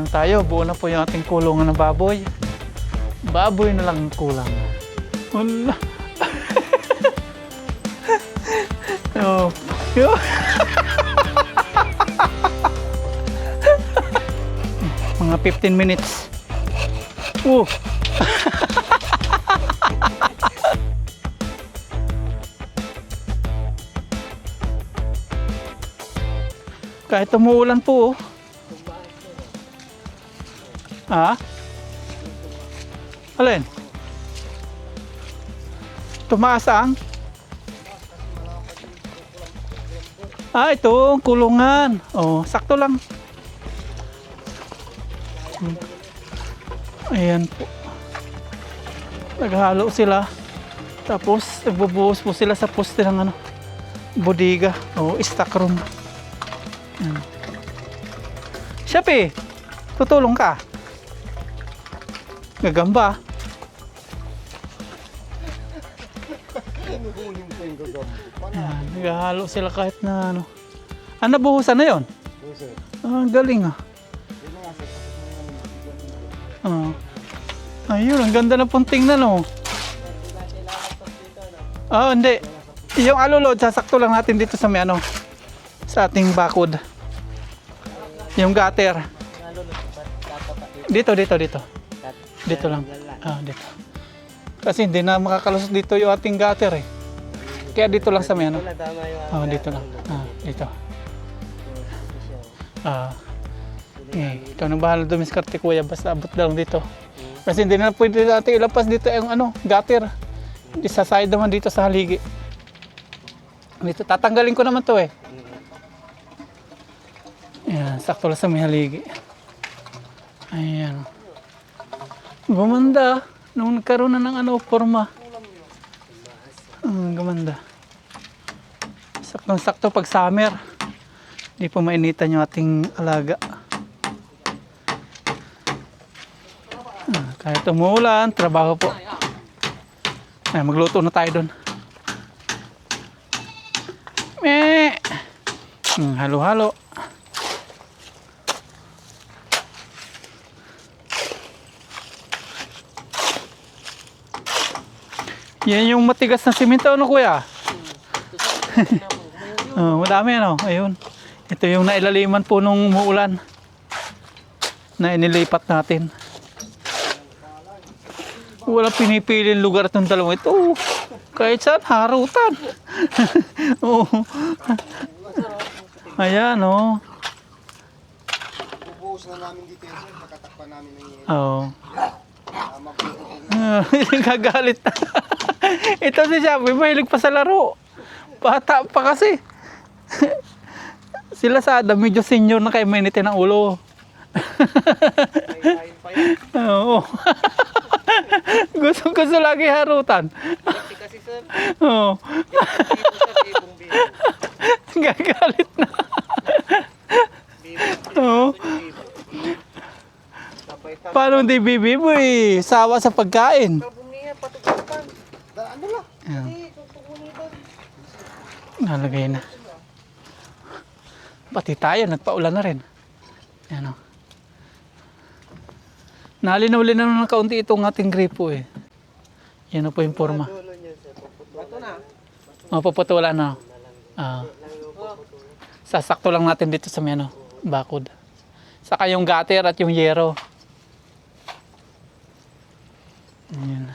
lang tayo. Buo na po yung ating kulungan ng baboy. Baboy na lang ang kulang. Wala. Oh. Mga 15 minutes. Kahit umuulan po. Ha? Alin? Tumaas ang? Ito, kulungan. Oh, sakto lang. Ayan po. Naghalo sila. Tapos, nagbubuhos po sila sa poste ng ano, bodega o stock room. Siyapi, tutulong ka. Gagamba. Ayan, naghahalo sila kahit na ano. Nabuhusan na yun? Ang galing ah. Ayun, ang ganda na pong tingnan oh. Hindi. Yung alulod, sasakto lang natin dito sa may ano, sa ating bakod. Yung gutter. Dito. Dito lang. Dito. Kasi hindi na makakalusot dito yung ating gutter eh. Kaya dito lang sa may ano. Dito lang. Dito. Ikaw nang bahala dumiskarte kuya, basta abot lang dito. Kasi hindi na pwede natin ilapas dito yung ano, gutter. Isa side naman dito sa haligi. Dito, tatanggalin ko naman to eh. Ayan, sakto lang sa may haligi. Ayan. Gumanda. Nung nagkaroon na ng ano, forma. Gumanda. Sakto pag summer. Hindi po mainitan yung ating alaga. Kahit umulan, trabaho po. Ay, magluto na tayo doon. Halo-halo. Yan yung matigas na simento, ano kuya? Madami ano, ayun. Ito yung nailaliman po nung muulan na inilipat natin. Walang pinipiling lugar itong dalawang ito. Kahit saan, harutan. Ayan, Bubuhos na namin dito yun, sir. Nakatakpan namin ng yelo. Gagalit na. Ito si Shabby, mahilig pa sa laro. Bata pa kasi. Sila sa Adam, medyo senior na kayo, mainitin ang ulo. Oo. Gusto lagi harutan. Kasi sir, Gagalit na. Paano hindi bibi mo eh? Sawa sa pagkain. ano lang? Nalagay na. Pati tayo, nagpaulan na rin. Yan o. Nalinaw-linaw ng kaunti itong ating gripo eh. Yan po yung forma. Mapuputulan na. Sasakto lang natin dito sa may ano, bakod. Saka yung gutter at yung yero. Ayan.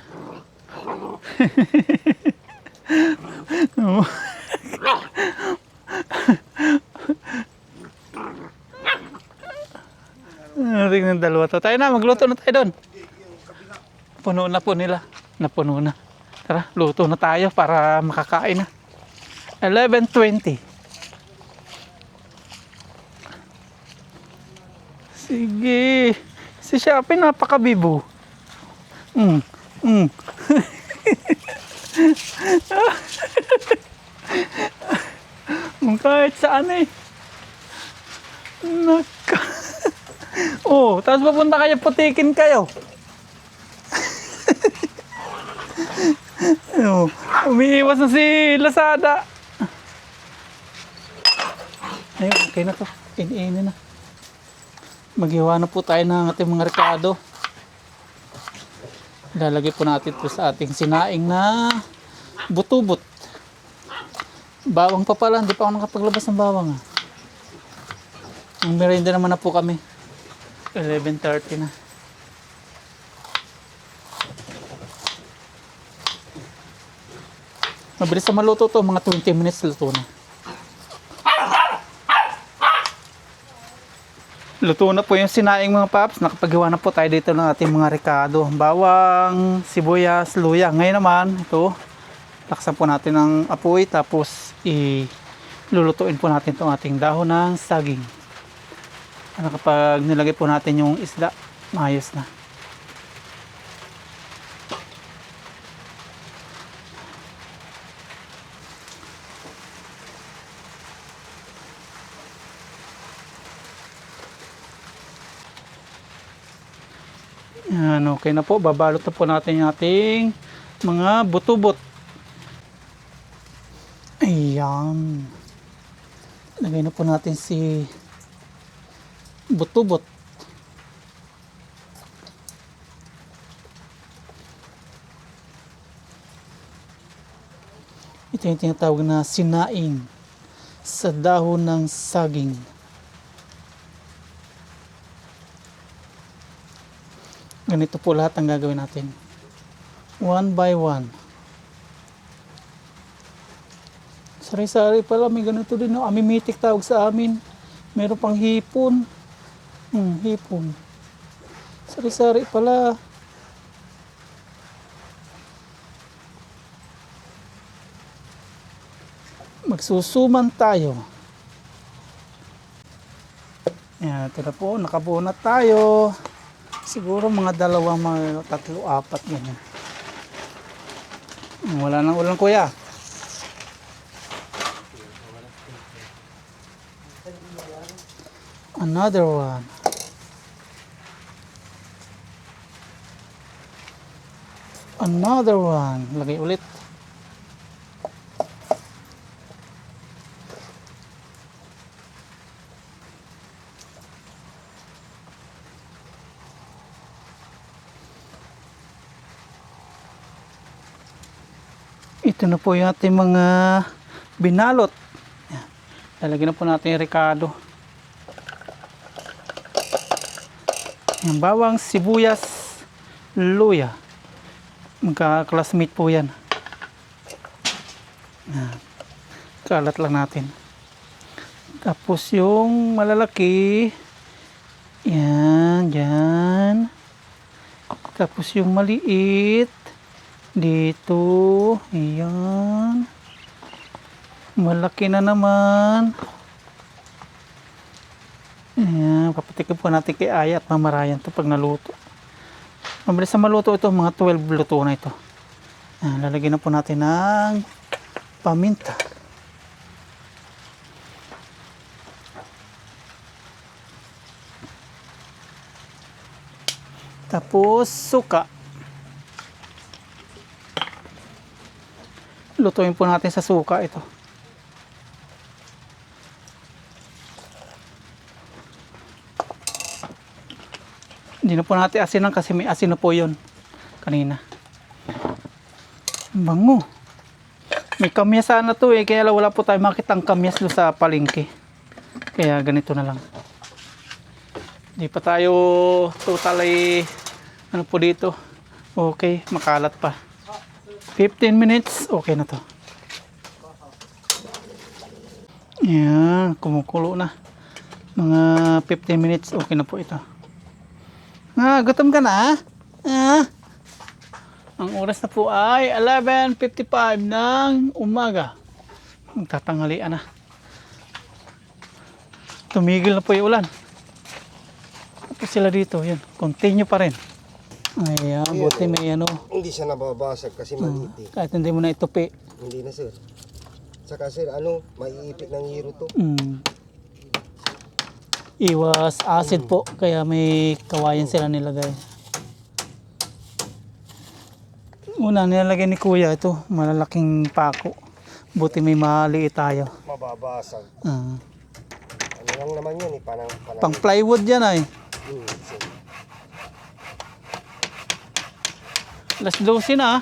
Tingnan dalawa to. Tayo na, magluto na tayo doon. Puno na po nila. Napuno na. Tara, luto na tayo para makakain na. 11:20. Sige. Si Shopee napakabibo. Kahit saan eh. Tapos papunta kayo, putikin kayo. Umiiwas na si Lazada. Ayun, okay na to. Iniinin na. Maghiwa na po tayo ng ating mga rekado. Ilalagay po natin ito sa ating sinaing na butubot. Bawang pa pala, hindi pa ako nakapaglabas ng bawang. Ang merienda naman na po kami. 11:30 na. Mabilis na maluto to, mga 20 minutes luto na. Luto na po yung sinaing mga paps. Nakapagawa na po tayo dito ng ating mga rekado. Bawang, sibuyas, luya. Ngayon naman, ito, laksan po natin ng apoy. Tapos, lulutuin po natin itong ating dahon ng saging. Kapag nilagay po natin yung isda, maayos na. Yan, okay na po. Babalot na po natin yung ating mga butubot. Ayan. Lagay na po natin si butubot. Ito yung tinatawag na sinaing sa dahon ng saging. Ganito po lahat ang gagawin natin. One by one. Sari-sari pala, may ganito din. No? Amimitik tawag sa amin. Meron pang hipon. Hipon. Sari-sari pala. Magsusuman tayo. Yan, ito na po. Nakabuo na tayo. Siguro mga dalawa, mga tatlo, apat ganyan. Wala nang ulan kuya. Another one. Another one. Lagay ulit. Ito na po yung ating mga binalot. Yan. Lalagyan na po natin yung rekado. Yung bawang, sibuyas, luya. Magka-classmate po yan. Yan. Kalat lang natin. Tapos yung malalaki. Yan, yan. Tapos yung maliit. Dito, ayan. Malaki na naman. Ayan, papatikin po natin kay Aya at mamarayan ito pag naluto. Mabilis na maluto ito, mga 12 luto na ito. Ayan, lalagyan na po natin ng paminta. Tapos, suka. Lutuin po natin sa suka ito. Hindi na po natin asinan kasi may asin na po yun kanina. Bango. May kamyas sana to eh, kaya wala po tayo makitang kamyas do sa palengke. Kaya ganito na lang. Hindi pa tayo totally ano po dito. Okay, makalat pa. 15 minutes, okay na to. Yan, kumukulo na. Mga 15 minutes, okay na po ito. Gutom ka na? Ang oras na po ay 11:55 ng umaga. Magtatanghalian na. Tumigil na po yung ulan. Tapos sila dito, yun. Continue pa rin. Ayan, buti may ano. Hindi siya nababasag kasi maliit eh. Kahit hindi mo na itupi. Hindi na sir. Saka sir, maiipit ng hero to. Iwas acid po, kaya may kawayan sila nilagay. Una nilalagay ni kuya ito, malalaking pako. Buti may maliit tayo. Mababasag. Ano lang naman yun eh, Pang plywood yan ay. Sir. Alas 12 na.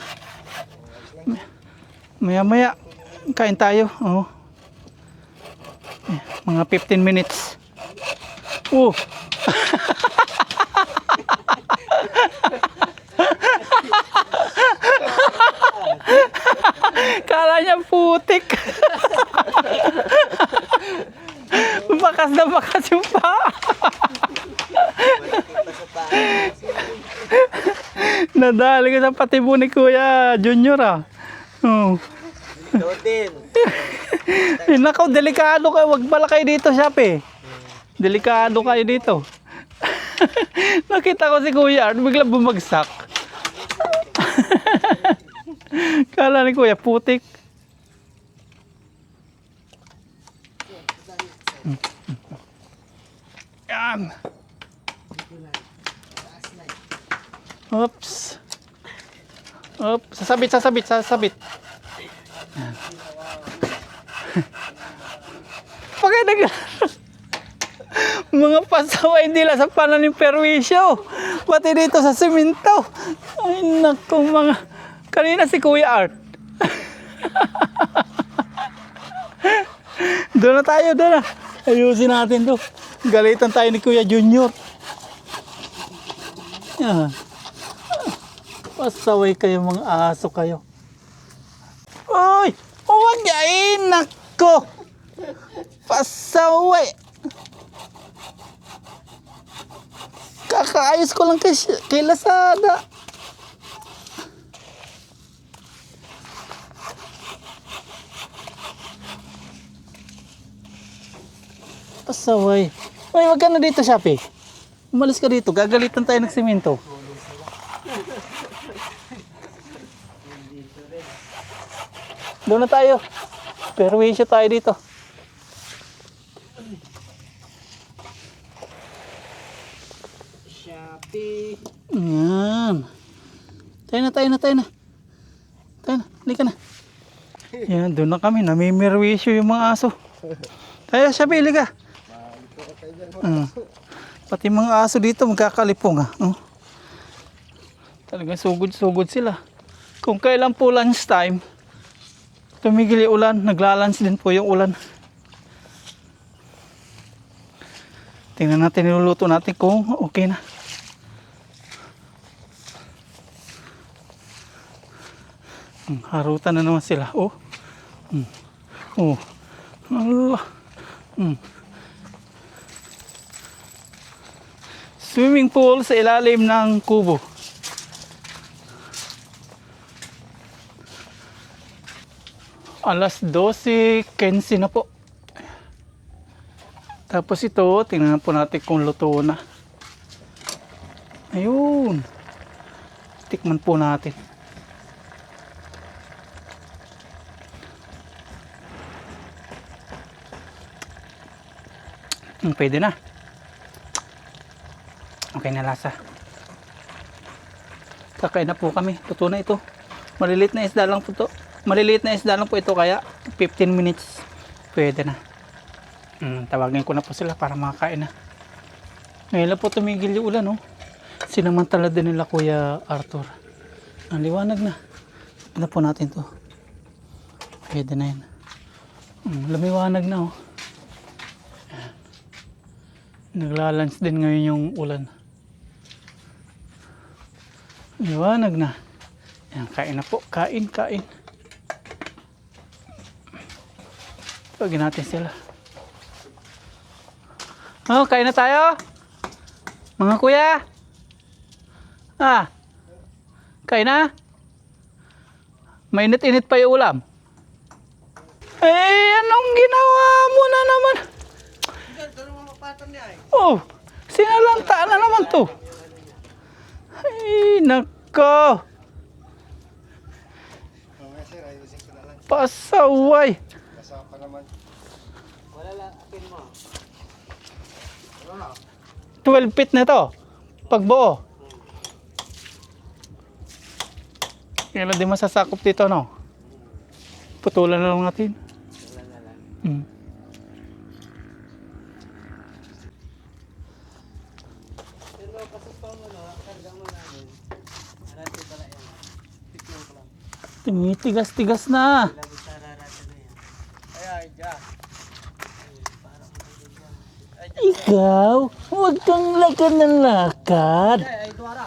Maya maya. Kain tayo. Oh. Mga 15 minutes. Oh. Kala niya putik. Bakas na bakas yung pa. Nadali ko sa patibo ni Kuya Junior ah. Oh. Nakaw, delikado kayo. Wag pala kayo dito, Shape. Delikado kayo dito. Nakita ko si Kuya Art, bigla bumagsak. Kala ni Kuya, putik. Yan. Oops. Oops. Sasabit. Pagka mga pasaway nila sa pananim perwisyo. Pati dito sa simento. Ay naku mga. Kanina si Kuya Art. Doon na tayo, doon na. Ayusin natin to. Galitan tayo ni Kuya Junior. Yan. Pasaway kayo mga aso kayo. Uy! Huwag yain! Nako! Pasaway! Kakaayos ko lang kay Lazada. Pasaway. Uy, wag ka na dito, Shape. Umalis ka dito. Gagalitan tayo ng simento. Doon na tayo. Perwisyo tayo dito. Shopee. Yan. Tayo na. Halika na. Yan, doon na kami. Namimirwisyo yung mga aso. Tayo, Shape, halika. Pati mga aso dito magkakalipong ah. Talagang sugod-sugod sila. Kung kailan po lunch time, tumigil yung ulan, naglalunch din po yung ulan. Tingnan natin, niluluto natin kung okay na. Harutan na naman sila. Oh. Allah. Swimming pool sa ilalim ng kubo. Alas 12:15 na po. Tapos ito, tingnan po natin kung luto na. Ayun. Tikman po natin. Pwede na. Okay na lasa. Kakain na po kami. Luto na ito. Maliliit na isda lang po ito. Maliliit na isda lang po ito kaya 15 minutes. Pwede na. Tawagin ko na po sila para makakain na. Ngayon lang po tumigil yung ulan. Sinamantala din nila Kuya Arthur. Ang liwanag na. Ito po natin to. Pwede na yan. Lumiwanag na Naglalans din ngayon yung ulan. Liwanag na. Yan, kain na po. Kain. Tawagin natin sila. Kain na tayo. Mga kuya. Kain na. Mainit-init pa yung ulam. Anong ginawa mo na naman? Sinalanta na naman to. Ay, nako. Pasaway. Kasapa naman. Wala lang, apin mo. 12 feet na to. Pagbuo. Kailan di masasakop dito, no? Putulan na lang natin. Wala na lang. Tumitigas-tigas na. Labot sa rarata na yan. Ay, dyan. Ikaw, huwag kang lakad ng lakad. Ay, ito harap.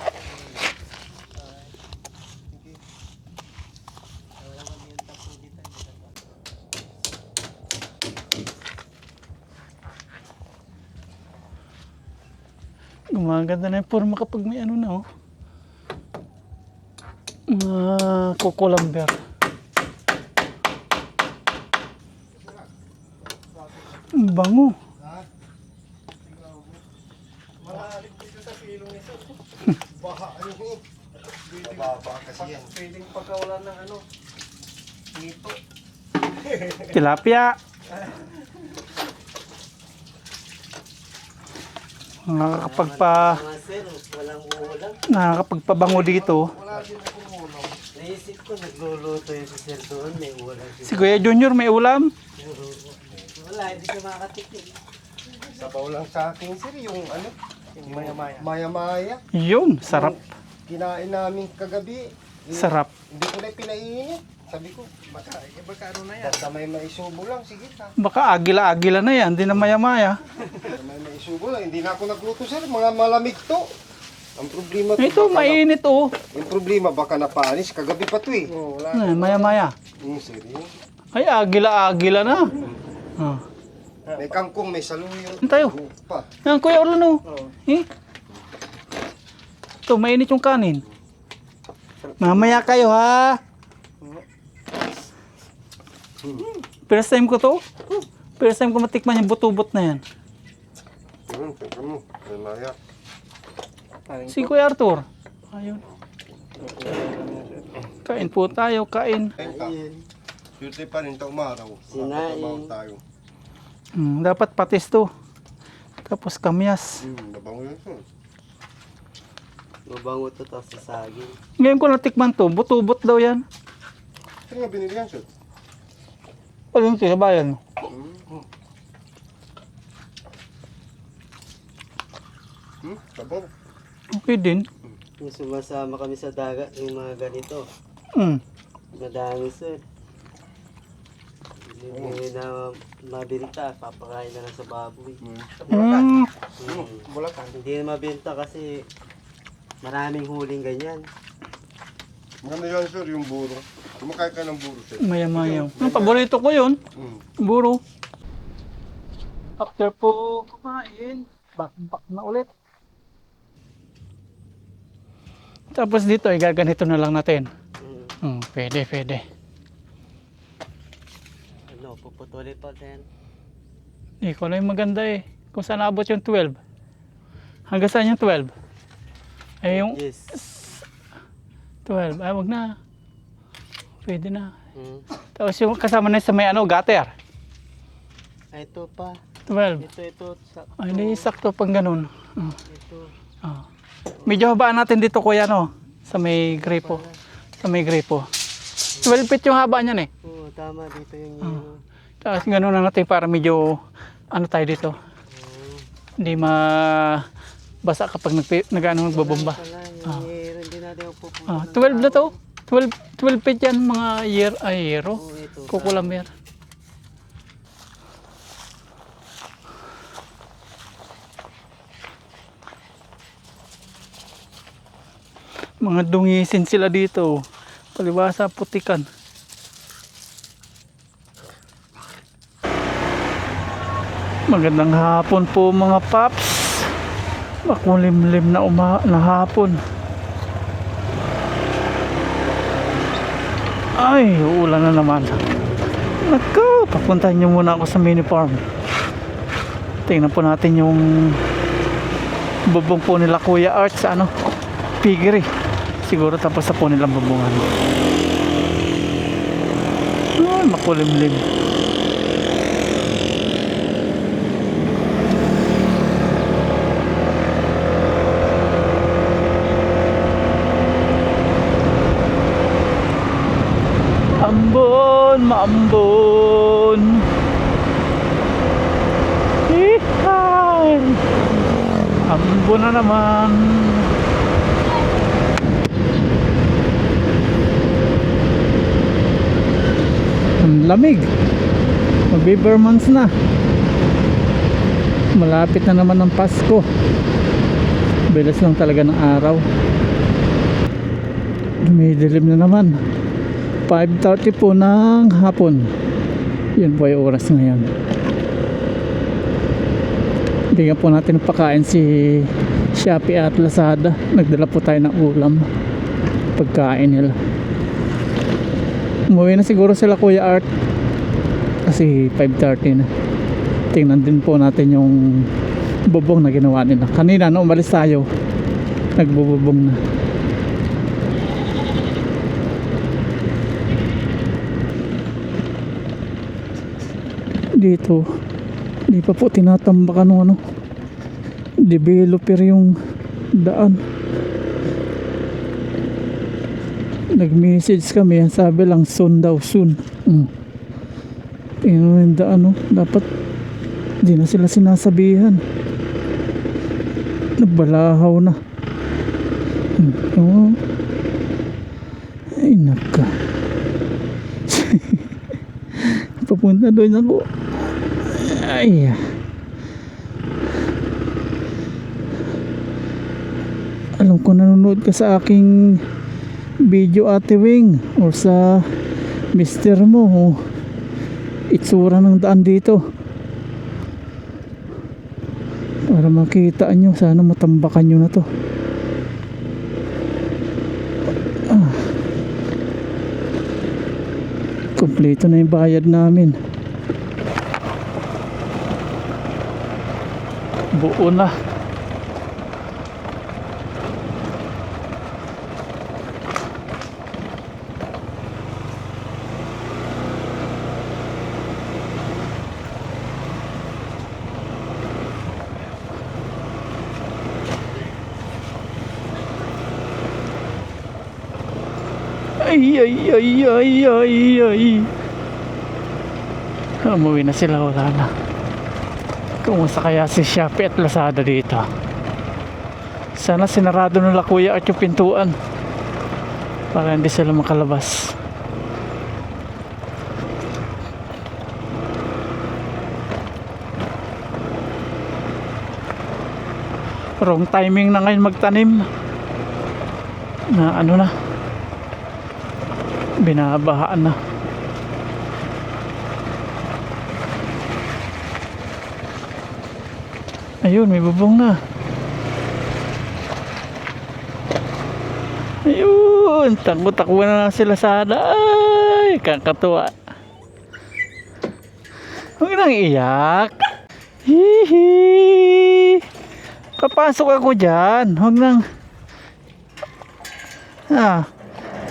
Gumaganda na yung forma kapag may ano na oh. Kukulamber. Ang bango. Malalim dito sa pilong nito. Baha yun. Mababa kasi yan. Pwedeng pagkawalan ng ano. Nito. Tilapia. Nakakapagpabango dito. Wala din akong ulam. Naisip ko, nagluluto yung si Sir doon. May ulam. Si Kuya Junior may ulam. Wala, hindi ka makatikim. Sabaw lang sa akin sir, yung ano? Yung maya-maya. Yun, sarap. Kinain namin kagabi. Sarap. Hindi ko na pinainit. Sabi ko, baka ano na yan? Basta may maisubo lang, sige ka. Baka agila-agila na yan, di na maya-maya. Basta may maisubo lang. Hindi na ako nagluto sir, mga malamig to. Ang problema Ito, baka mainit oh. yung problema, baka napaanis. Kagabi pa to eh. Oh, wala. Maya-maya. Sir, yun. Ay, agila-agila na. Ah. May kangkong, may saluyo. Ano tayo? Pa. Yan, Kuya Orlando. Ito, mainit yung kanin. Mamaya kayo ha. First time ko to. First time ko matikman yung butubot na yan. Teka mo, may maya. Si Kuya Arthur. Ayun. Kain po tayo, kain. Swerte pa rin umaraw. Sinain. Makakabaw tayo. Dapat patis to. Tapos kamyas. Nabango yun sir. Mabango to tapos sa saging. Ngayon ko natikman to, butubot daw yan. Saan nga binili yan sir? Ayun, sa bayan. Sabaw. Okay din. Yung sumasama kami sa dagat, yung mga ganito. Madami sir. Hindi na mabinta, papakain na lang sa baboy. Bulacan. Hindi na mabenta kasi maraming huling ganyan. Maganda yan sir, yung buro. Kumakain ka ng buro sir. Maya-maya. Ang paborito ko yun. Buro. After po kumain, back na ulit. Tapos dito ay gaganito na lang natin. Pwede. Ano, puputulin pa din. Hindi ko lang yung maganda eh. Kung saan abot yung 12. Hanggang saan yung 12? Ay yung Yes. 12. Ay wag na. Pwede na. Mm. Tapos yung kasama na sa may ano, gutter. Ay, ito pa. 12. Ito. Ay, hindi sakto pang ganun. Ito. Medyo habaan natin dito kuya no. Sa may gripo. Sa may gripo. 12 feet yung haba niyan eh. Oo, tama. Dito yung yero. Tapos ganun na natin para medyo ano tayo dito. Hindi basa kapag nagbabomba. Yung yero, hindi natin pupunta. 12 na to. 12 feet yan mga yero. Oo, ito. Kukulamber. Mga dungisin sila dito. Palibasa putikan. Magandang hapon po mga paps. Makulimlim na hapon. Ay, uulan na naman. Naku, papuntahin niyo muna ako sa mini farm. Tingnan po natin yung bubong po nila Kuya Art sa ano, piggery. Siguro tapos na po nilang bubungan. Ay, makulimlim. Ambon, maambon. Hihay. Ambon na naman. Ang lamig. Mag-Beaver months na. Malapit na naman ang Pasko. Bilis lang talaga ng araw. Dumidilim na naman. 5:30 po ng hapon. Yun po yung oras ngayon. Bigyan po natin ng pagkain si Shopee at Lazada. Nagdala po tayo ng ulam. Pagkain nila. Umuwi na siguro sila Kuya Art. Kasi 5:30 na. Tingnan din po natin yung bubong na ginawa nila. Kanina no umalis tayo, nagbububong na. Dito di pa po tinatambakan ng ano, developer yung daan. Nag-message kami, sabi lang soon daw, soon. Tingnan mo yung daan, no? Dapat di na sila sinasabihan. Nagbalahaw na. Oh. Ay naka. Papunta doon ako. Ay. Alam ko nanonood ka sa aking video, Ate Wing, or sa mister mo. Itsura ng daan dito. Para makita nyo, sana matambakan nyo na to. Kompleto na yung bayad namin. Buo na. Ay, ay, ay, ay, ay, ay. Umuwi na sila, wala na. Kumusta kaya si Shopee at Lazada dito? Sana sinarado nila Kuya at yung pintuan para hindi sila makalabas. Wrong timing na ngayon magtanim. Na ano na, binabahaan na. Ayun, may bubong na. Ayun, takbo-takbo na lang sila sana. Ay, kakatuwa. Huwag nang iyak. Hihi. Papasok ako dyan. Huwag nang.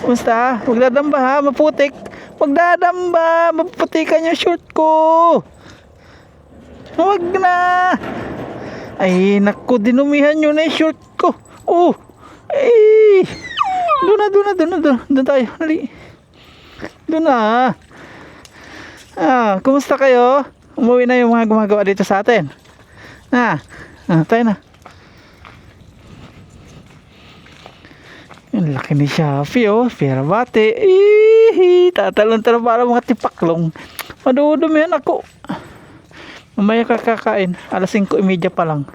Kumusta? Huwag dadamba ha, maputik. Huwag dadamba, maputikan yung short ko. Huwag na. Ay, naku, dinumihan nyo na yung short ko. Oh, ay. Doon tayo. Hali. Doon na. Kumusta kayo? Umuwi na yung mga gumagawa dito sa atin. Tayo na. Ang laki ni Shopee, oh. Pera bate. Tatalon-talon para mga tipaklong. Madudumihan ako. Mamaya kakakain. 5:30 pa lang.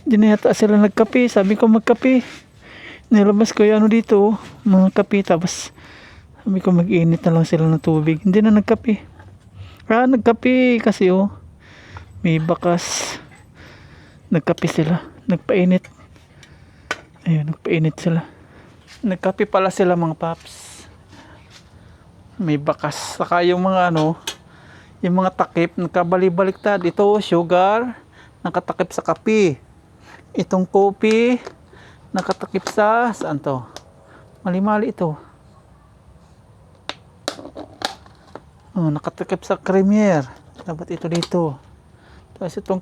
Di na yata sila nagkape. Sabi ko magkape. Nilabas ko yung ano dito, mga kape. Tapos sabi ko mag-init na lang sila ng tubig. Hindi na nagkape. Nagkape kasi may bakas. Nagkape sila. Nagpainit. Ayun, nagpainit sila. Nagkape pala sila mga paps. May bakas. Saka yung mga yung mga takip, nagkabali-baliktad. Ito, sugar, nakatakip sa kape. Itong kopi, nakatakip saan to? Mali-mali ito. Nakatakip sa creamier. Dapat ito dito. Tapos itong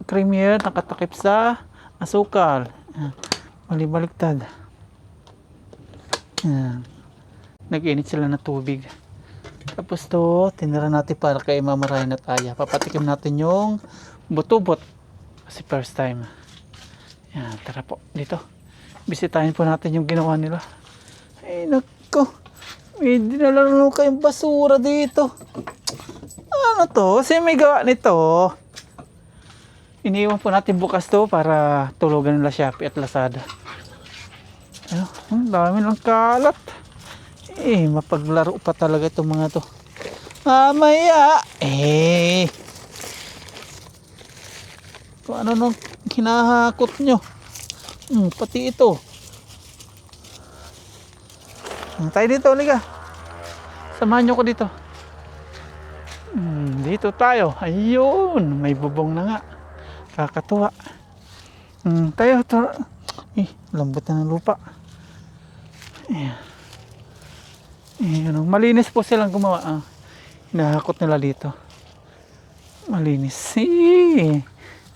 creamier, nakatakip sa asukal. Mali-baliktad. Nag-init sila ng tubig. Tapos to, tinira natin para kay Mama Ryan at Aya. Papatikim natin yung buto-bot. Kasi first time. Yan, tara po. Dito. Bisitahin po natin yung ginawa nila. Ay, nako. May dinalaro kayong basura dito. Ano to? Kasi may gawa nito. Iniwan po natin bukas to para tulugan nila Shopee at Lazada. Ayun, ang dami ng kalat. Mapaglaro pa talaga itong mga to. Mamaya. Kung ano nung hinahakot nyo. Pati ito. Tayo dito, liga. Samahan nyo ko dito. Dito tayo. Ayun, may bubong na nga. Kakatuwa. Tayo. Lambot na ng lupa. Malinis po silang gumawa. Hinahakot nila dito. Malinis.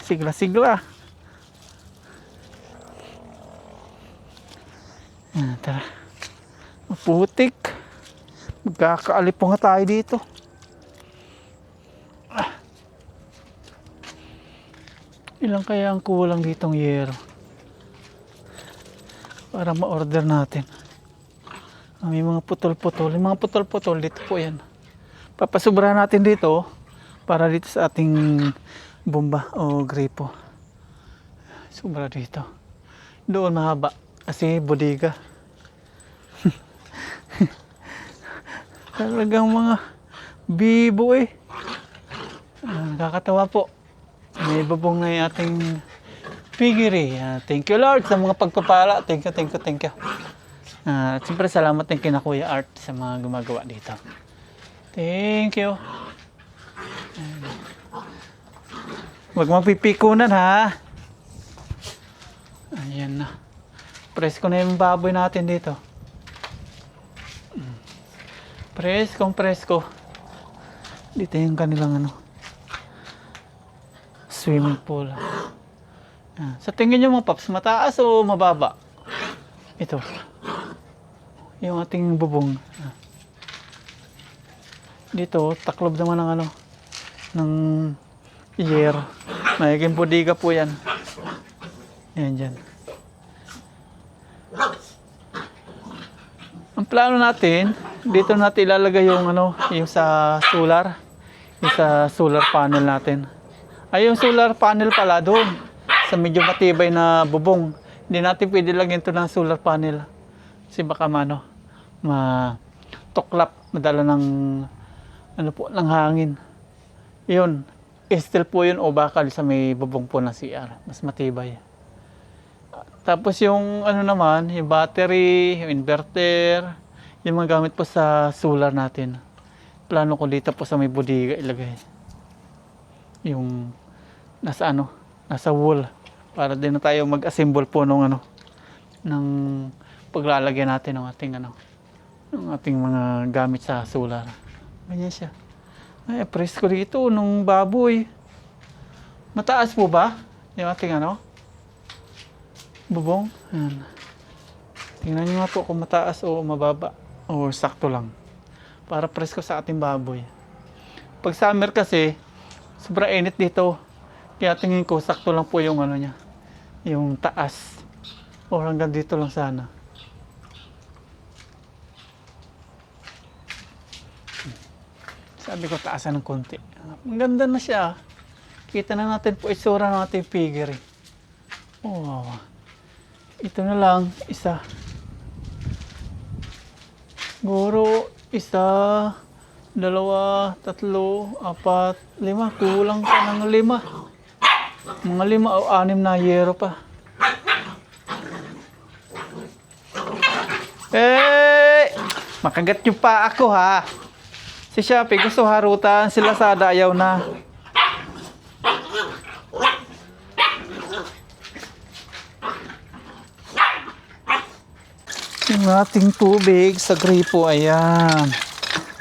Sigla-sigla. Tara. Maputik. Magkakaalipong nga tayo dito. Ilang kaya ang kulang ditong yero para ma-order natin. May mga putol-putol. Yung mga putol-putol dito po yan. Papasubra natin dito para dito sa ating bomba o gripo. Sobra dito. Doon mahaba kasi bodega. Talagang mga bibo nakakatawa po. May bubong na yung ating piggery. Thank you Lord sa mga pagpapala. Thank you. At siyempre salamat din kina Kuya Art sa mga gumagawa dito. Thank you. Huwag mapipikunan ha. Ayan na. Presko na yung baboy natin dito. Presko. Dito yung kanilang swimming pool. Sa tingin nyo mga paps, mataas o mababa? Ito. Yung ating bubong. Dito, taklob naman ng ng year. Magiging bodega po yan. Yan dyan. Ang plano natin, dito natin ilalagay yung yung sa solar. Yung sa solar panel natin. Ay, yung solar panel pala doon. Sa medyo matibay na bubong. Hindi natin pwede lagyan ito ng solar panel. Kasi baka matuklap. Madala ng ng hangin. Yun. Steel po yun o bakal sa may bubong po ng CR. Mas matibay. Tapos yung naman, yung battery, yung inverter, yung mga gamit po sa solar natin. Plano ko dito po sa may bodega ilagay. Yung nasa wall. Para din na tayo mag-assemble po ng paglalagyan natin ng ating ng ating mga gamit sa solar. Ganyan siya. Ay, presko dito nung baboy. Mataas po ba? Yung ating bubong. Ayan. Tingnan nyo nga po kung mataas o mababa. O sakto lang. Para presko sa ating baboy. Pag summer kasi, sobrang init dito. Kaya tingin ko, sakto lang po yung niya. Yung taas. O hanggang dito lang sana. Sabi ko, taasan ng konti. Ang ganda na siya. Kita na natin po isura ng ating piggery. Oh. Ito na lang, isa. Siguro, isa, dalawa, tatlo, apat, lima. Kulang pa ng 5. Mga 5 o 6 na yero pa. Makagat nyo pa ako ha. Si Shopee gusto harutan, si Lazada ayaw na. Yung ating tubig sa gripo, ayan.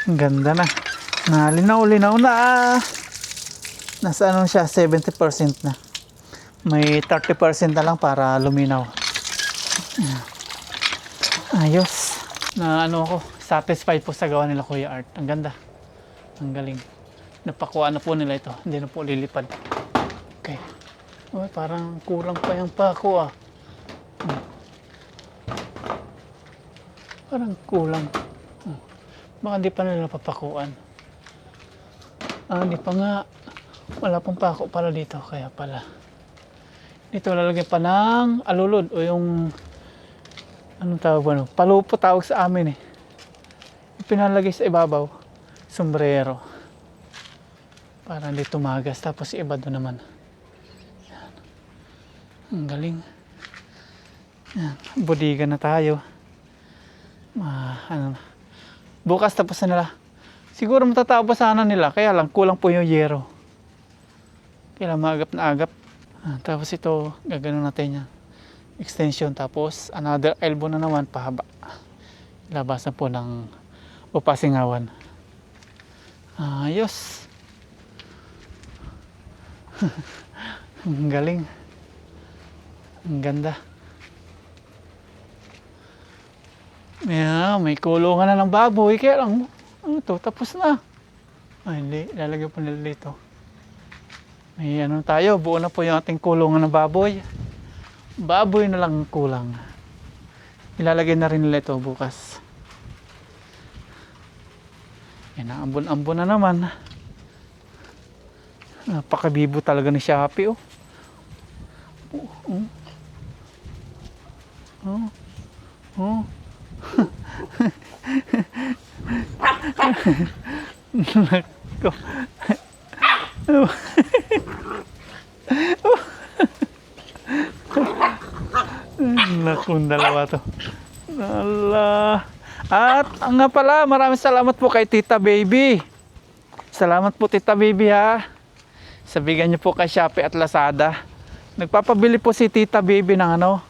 Ang ganda na. Nalinaw-linaw na. Nasa siya, 70% na. May 30% na lang para luminaw. Ayos. Na ako, satisfied po sa gawa nila Kuya Art. Ang ganda. Ang galing. Napakuha na po nila ito. Hindi na po lilipad. Okay. Uy, parang kulang pa yung pako Parang kulang. Baka hindi pa nila papakuan. Hindi pa nga. Wala pang pako pala dito. Kaya pala. Dito lalagyan pa ng alulod o yung anong tawag ba no? Palupo tawag sa amin eh. Pinalagay sa ibabaw. Sombrero. Para hindi tumagas. Tapos iba doon naman. Yan. Ang galing. Yan. Bodega na tayo. Ano na. Bukas tapos na nila. Siguro matatapos sana nila. Kaya lang kulang po yung yero. Kailangan maagap na agap. Tapos ito gagano natin yan. Extension. Tapos another elbow na naman pahaba. Labasan po ng upasingawan. Ayos. Ang galing. Ang ganda. May kulungan na ng baboy. Kaya lang, ano to, tapos na. Hindi, lalagyan po nila dito. May ano tayo, buo na po yung ating kulungan ng baboy. Baboy na lang kulang. Ilalagay na rin nila ito bukas. Yan, ambon-ambon na naman. Napakabibo talaga ni Shopee, oh. Nako. Nakong dalawa to. Allah. At nga pala, maraming salamat po kay Tita Baby. Salamat po Tita Baby ha. Sabigan niyo po kay Shopee at Lazada. Nagpapabili po si Tita Baby ng ano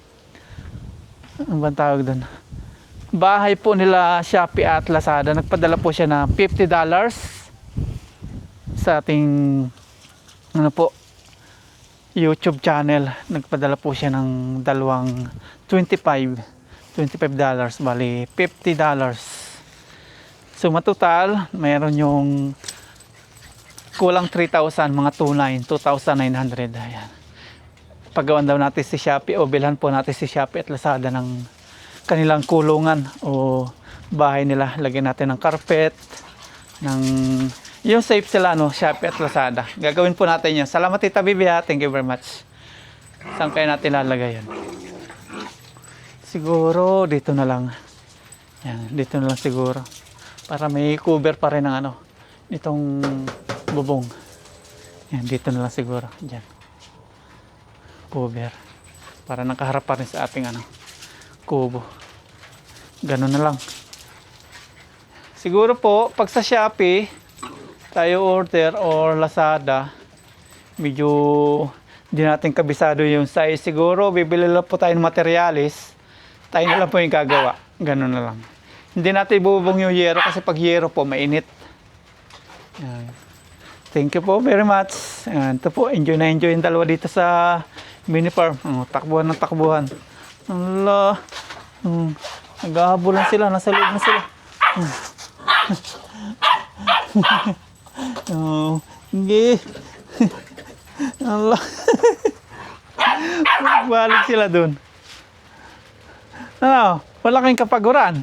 bang tawag doon? Bahay po nila Shopee at Lazada. Nagpadala po siya ng $50 sa ating ano po YouTube channel. Nagpadala po siya ng dalawang $25, bali $50. So matotal mayroon yung kulang 3,000, mga 2,900. Ayan. Paggawan daw natin si Shopee o bilhan po natin si Shopee at Lazada ng kanilang kulungan o bahay nila. Lagyan natin ng carpet, ng yung safe sila, no, Shopee at Lazada. Gagawin po natin yun. Salamat Tita Bibi ha. Thank you very much. Saan kaya natin lalagay yun? Siguro dito na lang. Yan, dito na lang siguro. Para may cover pa rin ng ano, itong bubong. Yan, dito na lang siguro. Diyan. Cover. Para nakaharap pa rin sa ating ano, kubo. Ganun na lang. Siguro po, pag sa Shopee, tayo order or Lazada, medyo hindi natin kabisado yung size. Siguro, bibili lang po tayo ng materialis. Tayo na lang po yung gagawa. Ganun na lang. Hindi natin ibubong yung yero kasi pag yero po, mainit. Yan. Thank you po very much. Yan. Ito po, enjoy na enjoy yung dalawa dito sa mini farm. Takbuhan ng takbuhan. Allah. Naghahabulan sila. Nasa loob na sila. Hindi. Allah. Balik sila dun. Ano? Wala kayong kapaguran.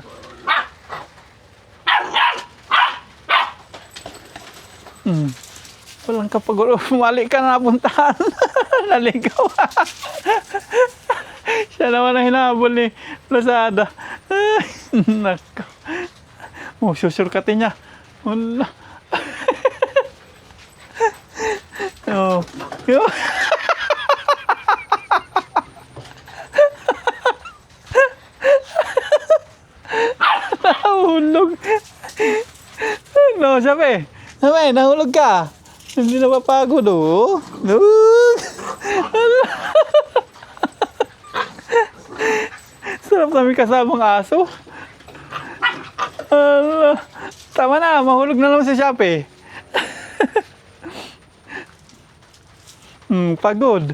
Walang kapaguran. Mali ka na napuntahan. Naligaw. Siya naman ang hinahabol ni Lazada. Nako. Oh, susurkatin niya. Wala. Oh. Nahulog. No, sabi. Sabi, nahulog ka. Hindi na mapagod, oh. Sarap namin kasamang aso. Tama na, mahulog na naman si Shopee. Pagod.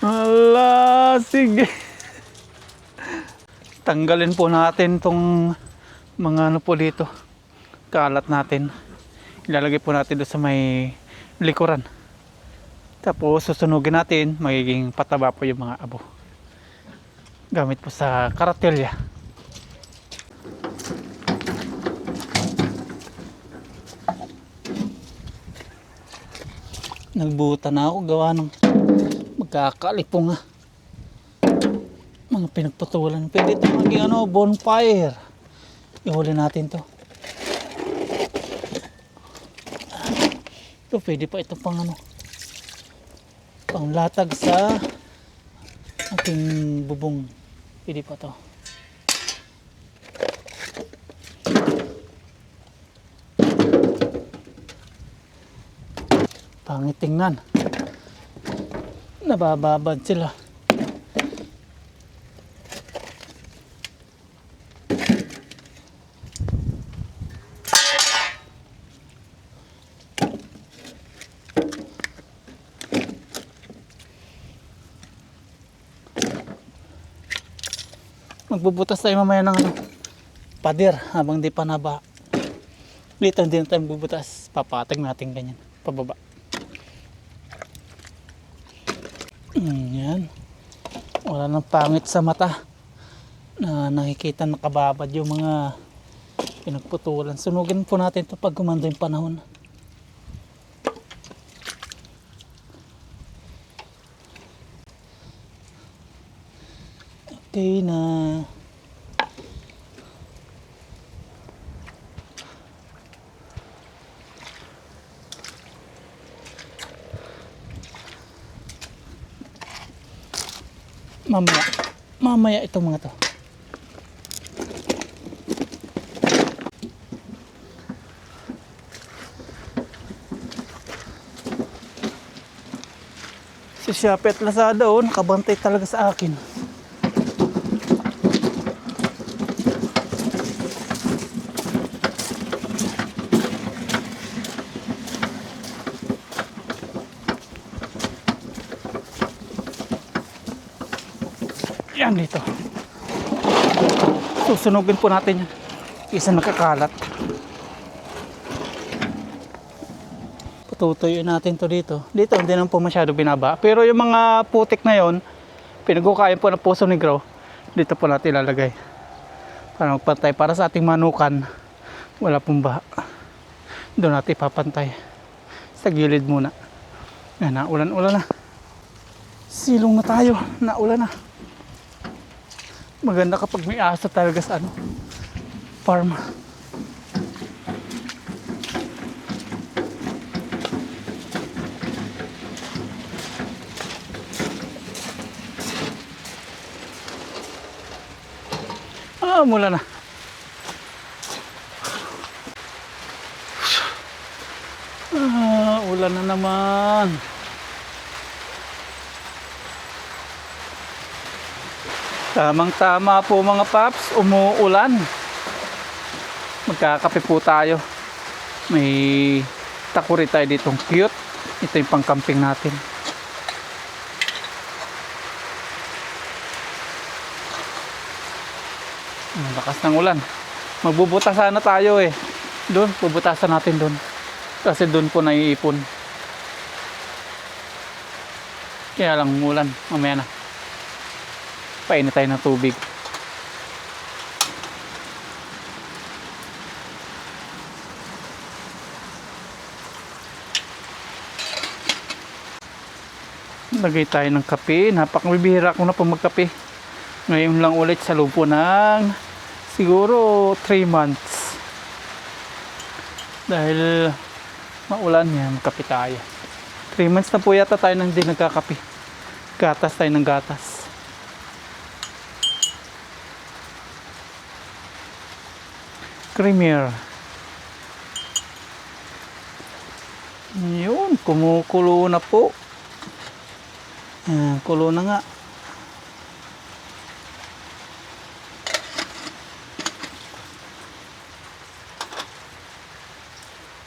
Ala, sige. Tanggalin po natin tong mga ano po dito. Kalat natin. Ilalagay po natin doon sa may likuran. Tapos susunugin natin, magiging pataba po yung mga abo. Gamit po sa karatilya. Nagbuta na ako gawa ng magkakalipong nga. Mga pinagputulan. Pwede ito maging ano, bonfire. Ihuli natin to. Ito pwede pa ito pang ano, panglatag sa ating bubong. Pwede pa to. Pangit tingnan. Nabababad sila. Magbubutas tayo mamaya ng ano, pader habang di pa naba. Dito hindi na tayo magbubutas. Papatag natin ganyan. Pababa. Yan. Wala nang pangit sa mata na nakikita nakababad yung mga pinagputulan. Sunugin po natin ito pag gumanda yung panahon. Okay na. Mamaya itong mga to. Si Shopee at Lazada nakabantay talaga sa akin. Yan dito. Susunugin po natin yan. Isa nakakalat. Tutuyuin natin to dito. Dito hindi naman po masyado binaba. Pero yung mga putik na yon, pinagukayan po ng Puso Negro, dito po natin ilalagay. Para magpantay. Para sa ating manukan, wala pong baha. Doon natin papantay. Sa gilid muna. Yan, naulan-ulan na. Silong na tayo. Naulan na. Maganda kapag may aso talaga sa ano, farm. Mula na. Ulan na naman. Tamang-tama po mga paps, umuulan. Magkakape po tayo. May takuri tayo ditong cute. Ito yung pangkamping natin. Ang lakas ng ulan. Magbubutas sana tayo eh. Doon, bubutasan natin doon. Kasi doon po naiipon. Kaya lang umulan. Mamaya na. Painit tayo ng tubig. Lagay tayo ng kape. Napakabibihira ko na po magkape. Ngayon lang ulit sa loob po ng siguro 3 months. Dahil maulan yan, magkape tayo. 3 months na po yata tayo nang hindi nagkakape. Gatas tayo ng gatas. Creamier. Yun, kumukulo na po. Kulo na nga.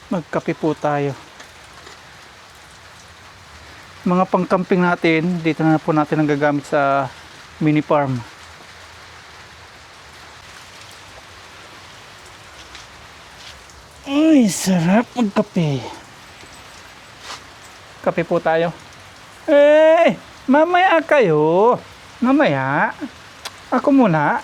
Magkape po tayo. Mga pangkamping natin, dito na po natin ang gagamit sa mini farm. Ay, sarap magkape. Kape po tayo. Eh, mamaya kayo. Mamaya. Ako muna.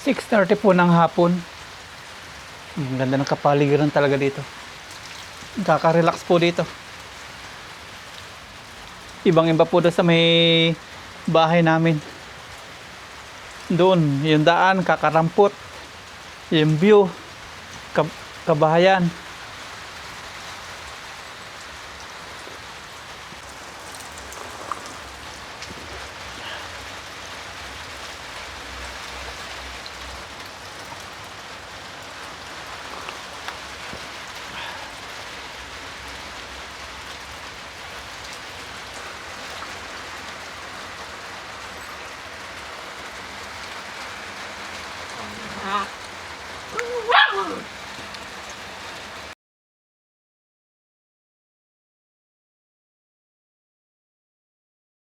6:30 po ng hapon. Ang ganda ng kapaligiran talaga dito. Kaka-relax po dito. Ibang-iba po doon sa may bahay namin. Doon, yung daan, kakarampot. Yung view, kabahayan.